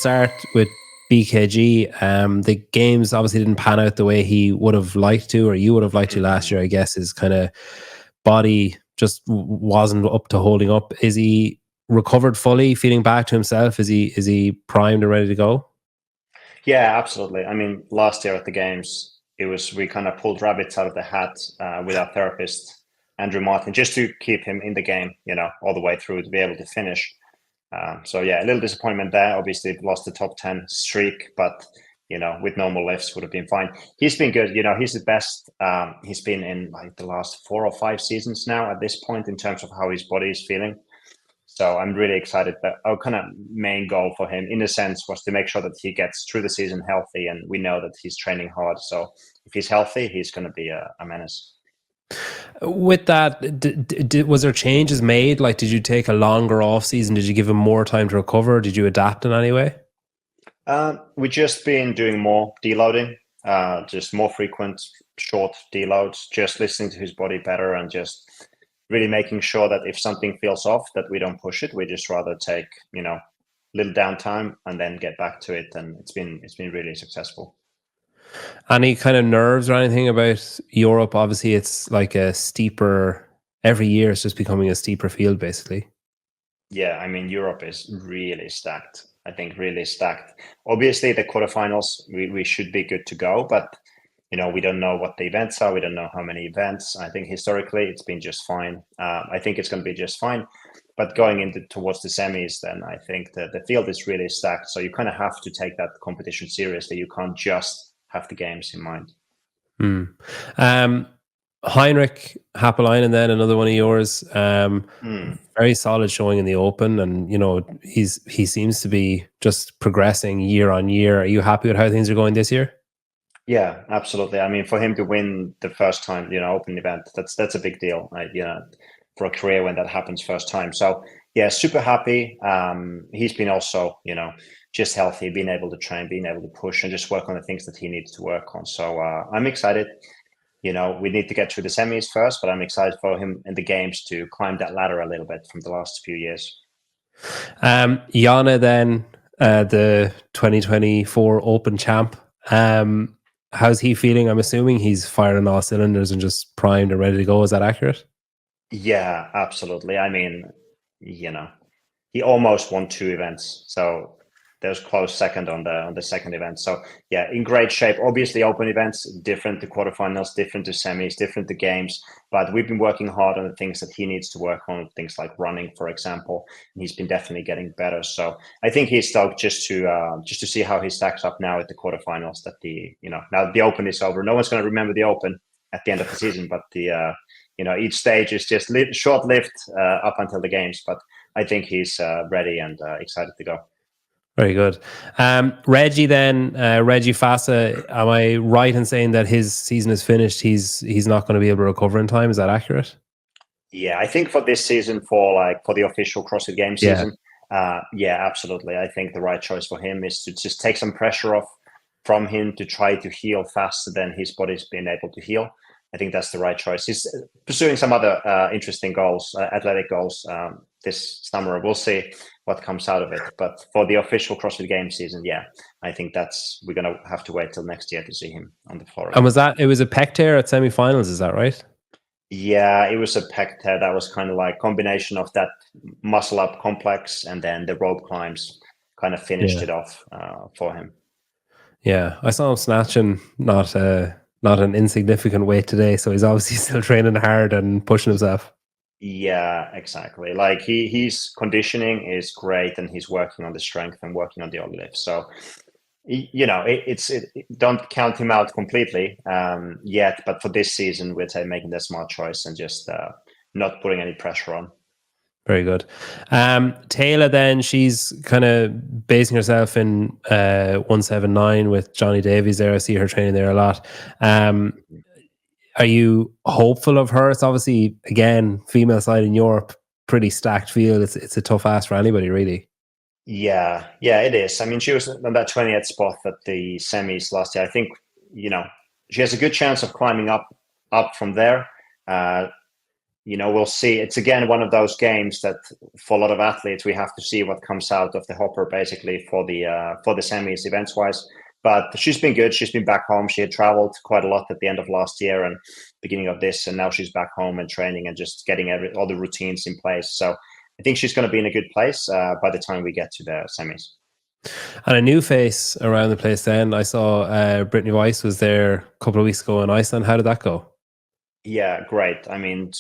start with BKG. The games obviously didn't pan out the way he would have liked to, or you would have liked to last year. I guess his kind of body just wasn't up to holding up. Is he recovered fully, feeling back to himself? Is he primed and ready to go? Yeah, absolutely. I mean, last year at the games, we kind of pulled rabbits out of the hat with our therapist, Andrew Martin, just to keep him in the game, all the way through to be able to finish. So yeah, a little disappointment there. Obviously, lost the top 10 streak, but with normal lifts would have been fine. He's been good. He's the best. He's been in like the last 4 or 5 seasons now at this point in terms of how his body is feeling. So I'm really excited. But our kind of main goal for him, in a sense, was to make sure that he gets through the season healthy, and we know that he's training hard. So if he's healthy, he's going to be a menace. With that, was there changes made? Like, did you take a longer off season? Did you give him more time to recover? Did you adapt in any way? We've just been doing more deloading, just more frequent, short deloads, just listening to his body better, and just really making sure that if something feels off, that we don't push it. We just rather take, little downtime and then get back to it. And it's been really successful. Any kind of nerves or anything about Europe? Obviously, it's like a steeper, every year it's just becoming a steeper field, basically. Yeah, I mean, Europe is really stacked. I think really stacked. Obviously, the quarterfinals, we should be good to go, but we don't know what the events are. We don't know how many events. I think historically it's been just fine. I think it's going to be just fine. But going towards the semis, then I think that the field is really stacked. So you kind of have to take that competition seriously. You can't just have the games in mind. Heinrich Happelainen, then another one of yours. Very solid showing in the Open, and he seems to be just progressing year on year. Are you happy with how things are going this year? Yeah, absolutely. I mean, for him to win the first time, Open event, that's a big deal, right? For a career when that happens first time. So yeah, super happy. He's been also, just healthy, being able to train, being able to push, and just work on the things that he needs to work on. So I'm excited. We need to get through the semis first, but I'm excited for him in the games to climb that ladder a little bit from the last few years. Jana, then the 2024 Open champ. How's he feeling? I'm assuming he's firing all cylinders and just primed and ready to go. Is that accurate? Yeah, absolutely. I mean, he almost won 2 events, so there's close second on the second event. So yeah, in great shape. Obviously, Open events different to quarterfinals, different to semis, different to games. But we've been working hard on the things that he needs to work on, things like running, for example. And he's been definitely getting better. So I think he's stoked just to see how he stacks up now at the quarterfinals. That now the Open is over. No one's going to remember the Open at the end of the season, but the each stage is just short-lived up until the games. But I think he's ready and excited to go. Very good. Reggie then, Reggie Fassa, am I right in saying that his season is finished? He's not going to be able to recover in time. Is that accurate? Yeah, I think for this season, for the official CrossFit Games season, yeah, absolutely. I think the right choice for him is to just take some pressure off from him to try to heal faster than his body's been able to heal. I think that's the right choice. He's pursuing some other interesting goals, athletic goals this summer. We'll see what comes out of it. But for the official CrossFit Games season, yeah, I think we're going to have to wait till next year to see him on the floor. And it was a pec tear at semifinals, is that right? Yeah, it was a pec tear. That was kind of like combination of that muscle up complex and then the rope climbs kind of finished it off for him. Yeah, I saw him snatching not an insignificant weight today, so he's obviously still training hard and pushing himself. Yeah, exactly. Like his conditioning is great, and he's working on the strength and working on the odd lift. So, don't count him out completely yet. But for this season, we're making the smart choice and just not putting any pressure on. Very good. Taylor, then, she's kind of basing herself in 179 with Johnny Davies there. I see her training there a lot. Are you hopeful of her? It's obviously, again, female side in Europe, pretty stacked field. It's a tough ask for anybody, really. Yeah, it is. I mean, she was on that 20th spot at the semis last year. I think, she has a good chance of climbing up from there. we'll see. It's again one of those games that for a lot of athletes, we have to see what comes out of the hopper basically for the semis events wise. But she's been good. She's been back home. She had traveled quite a lot at the end of last year and beginning of this, and now she's back home and training and just getting all the routines in place. So I think she's going to be in a good place by the time we get to the semis. And a new face around the place then. I saw Brittany Weiss was there a couple of weeks ago in Iceland. How did that go? Yeah, great. I mean,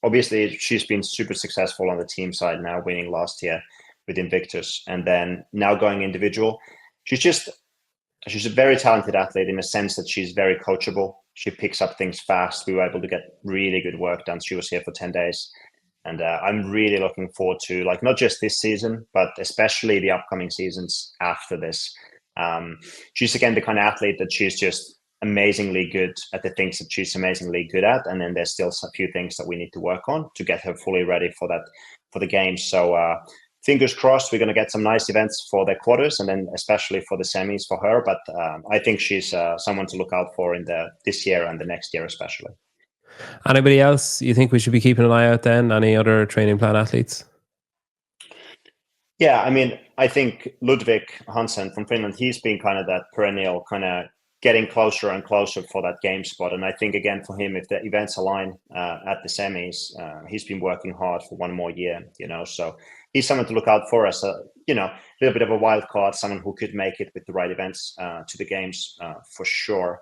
obviously she's been super successful on the team side now, winning last year with Invictus, and then now going individual. She's a very talented athlete in the sense that she's very coachable. She picks up things fast. We were able to get really good work done. She was here for 10 days. And I'm really looking forward to not just this season, but especially the upcoming seasons after this. She's again the kind of athlete that she's just amazingly good at the things that she's amazingly good at, and then there's still a few things that we need to work on to get her fully ready for the games. So fingers crossed, we're going to get some nice events for the quarters, and then especially for the semis for her. But I think she's someone to look out for in this year and the next year especially. Anybody else you think we should be keeping an eye out then? Any other training plan athletes? Yeah, I mean, I think Ludvig Hansen from Finland, he's been kind of that perennial kind of getting closer and closer for that game spot. And I think, again, for him, if the events align at the semis, he's been working hard for one more year, so he's someone to look out for as a little bit of a wild card, someone who could make it with the right events to the games for sure.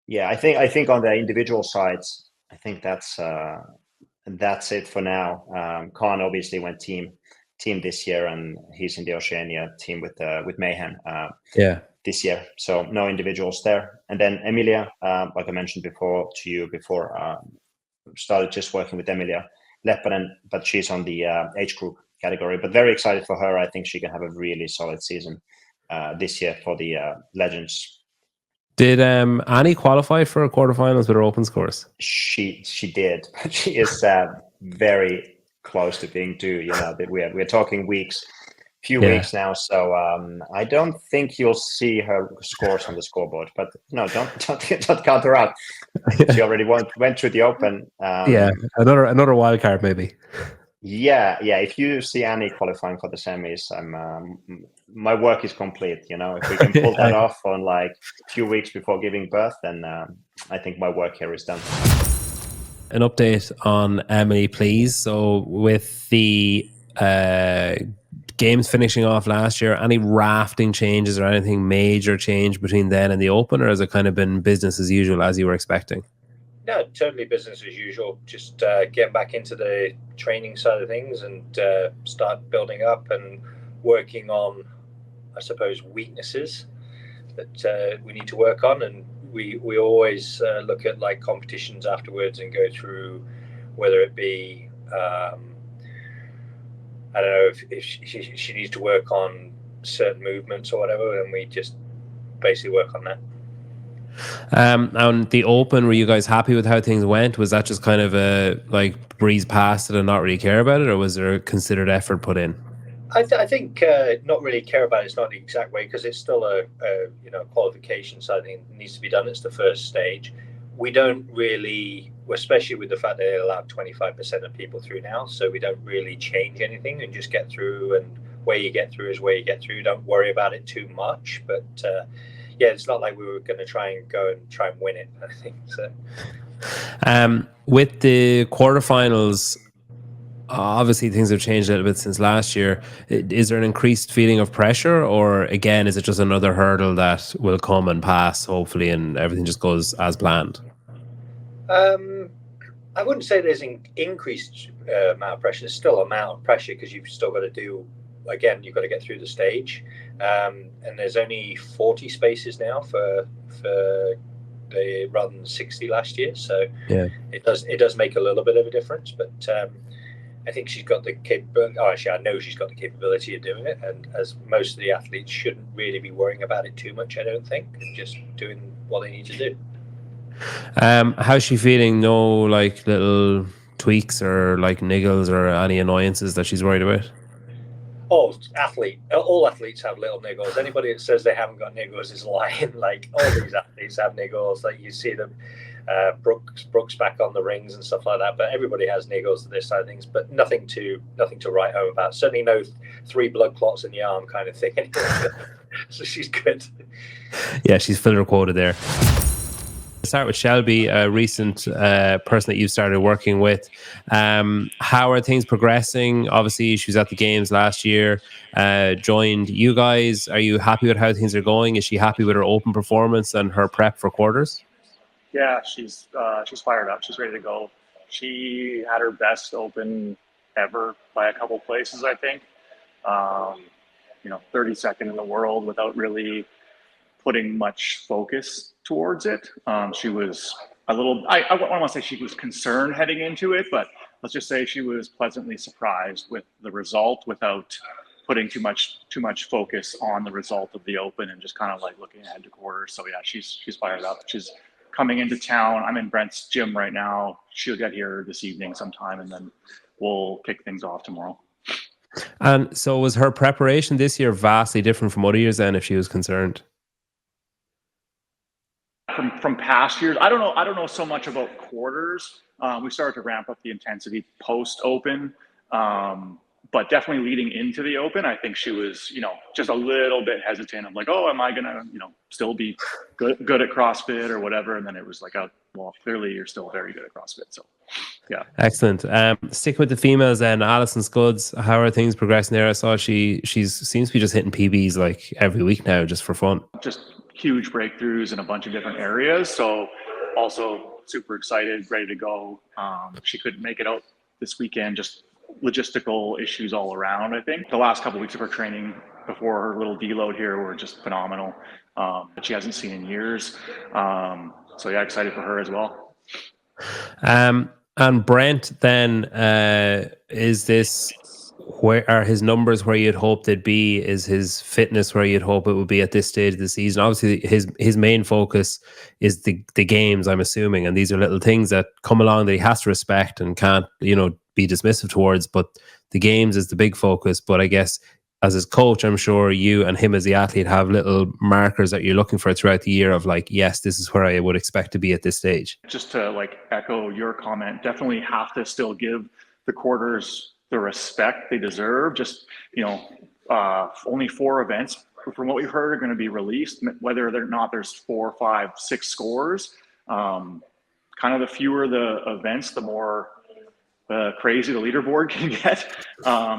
Yeah, I think on the individual sides, I think that's it for now. Khan obviously went team this year, and he's in the Oceania team with Mayhem this year. So no individuals there. And then Emilia, like I mentioned before, started just working with Emilia Leppänen, but she's on the age group category. But very excited for her. I think she can have a really solid season this year for the Legends. Did Annie qualify for a quarterfinals with her open scores? She did. She is very close to being due. We're talking few weeks now. So I don't think you'll see her scores on the scoreboard. But no, don't count her out. She already went through the open. Another wild card maybe. Yeah. If you see Annie qualifying for the semis, my work is complete. If we can pull that off on a few weeks before giving birth, then I think my work here is done. An update on Emily, please. So with the games finishing off last year, any rafting changes or anything major change between then and the Open, or has it kind of been business as usual as you were expecting? No, totally business as usual. Just getting back into the training side of things and start building up and working on, I suppose, weaknesses that we need to work on. And we always look at competitions afterwards and go through whether it be, I don't know, if she needs to work on certain movements or whatever, and we just basically work on that. On the Open, were you guys happy with how things went? Was that just kind of a breeze past it and not really care about it, or was there a considered effort put in? I think not really care about it's not the exact way, because it's still a qualification side of thing that needs to be done. It's the first stage. We don't really, especially with the fact that they allow 25% of people through now, so we don't really change anything and just get through, and where you get through is where you get through. Don't worry about it too much, but yeah, it's not like we were going to try and win it, I think. So, with the quarterfinals, obviously things have changed a little bit since last year. Is there an increased feeling of pressure, or again, is it just another hurdle that will come and pass, hopefully, and everything just goes as planned? I wouldn't say there's an increased amount of pressure. There's still an amount of pressure because you've still got to do, again, you've got to get through the stage. And there's only 40 spaces now for the rather than 60 last year. So yeah, it does make a little bit of a difference. But I think she's got the capability. Oh, actually, I know she's got the capability of doing it. And as most of the athletes shouldn't really be worrying about it too much, I don't think, and just doing what they need to do. How's she feeling? No, little tweaks or niggles or any annoyances that she's worried about? All athletes have little niggles. Anybody that says they haven't got niggles is lying. All these athletes have niggles. You see them. Brooks back on the rings and stuff like that. But everybody has niggles to this side of things, but nothing to write home about. Certainly no 3 blood clots in the arm kind of thing. So she's good. Yeah, she's filled her quota there. Start with Shelby, a recent person that you started working with. How are things progressing? Obviously, she was at the games last year, joined you guys. Are you happy with how things are going? Is she happy with her open performance and her prep for quarters? Yeah, she's fired up. She's ready to go. She had her best open ever by a couple places, I think. 32nd in the world without really putting much focus towards it. She was a little, I don't want to say she was concerned heading into it, but let's just say she was pleasantly surprised with the result without putting too much focus on the result of the open and just kind of like looking ahead to quarters. So yeah, she's fired up. She's coming into town. I'm in Brent's gym right now. She'll get here this evening sometime, and then we'll kick things off tomorrow. And so was her preparation this year vastly different from other years then, if she was concerned? From past years, I don't know so much about quarters. We started to ramp up the intensity post open, but definitely leading into the open, I think she was, just a little bit hesitant. I'm like, oh, am I gonna, still be good at CrossFit or whatever? And then it was like, oh, well, clearly you're still very good at CrossFit. So, yeah. Excellent. Sticking with the females then, Alisson Scudds, how are things progressing there? I saw she seems to be just hitting PBs like every week now, just for fun. Just huge breakthroughs in a bunch of different areas. So also super excited, ready to go. She couldn't make it out this weekend, just logistical issues all around. I think the last couple of weeks of her training before her little deload here were just phenomenal, that she hasn't seen in years. So yeah, excited for her as well. And Brent then, is this, where are his numbers where you'd hope they'd be? Is his fitness where you'd hope it would be at this stage of the season? Obviously his main focus is the games, I'm assuming, and these are little things that come along that he has to respect and can't be dismissive towards, but the games is the big focus. But I guess as his coach, I'm sure you and him as the athlete have little markers that you're looking for throughout the year of like, yes, this is where I would expect to be at this stage. Just to like echo your comment, definitely have to still give the quarters the respect they deserve. Just, only 4 events from what we've heard are going to be released, whether or not there's 4, 5, 6 scores. Kind of the fewer the events, the more crazy the leaderboard can get,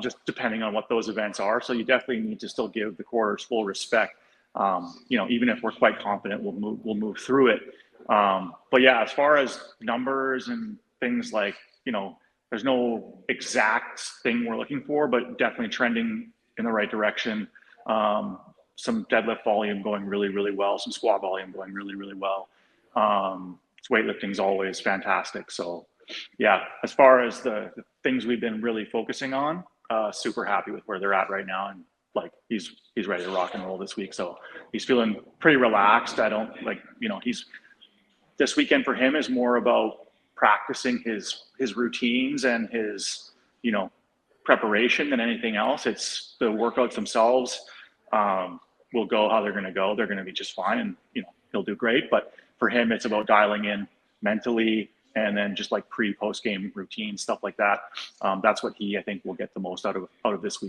just depending on what those events are. So you definitely need to still give the quarters full respect. Even if we're quite confident, we'll move through it. But yeah, as far as numbers and things like, there's no exact thing we're looking for, but definitely trending in the right direction. Some deadlift volume going really, really well. Some squat volume going really, really well. Weightlifting is always fantastic. So yeah, as far as the things we've been really focusing on, super happy with where they're at right now. And like, he's ready to rock and roll this week. So he's feeling pretty relaxed. I don't this weekend for him is more about practicing his routines and his, preparation than anything else. It's the workouts themselves, will go how they're going to go. They're going to be just fine, and, he'll do great. But for him, it's about dialing in mentally, and then just like post game routine, stuff like that. That's what I think will get the most out of this week.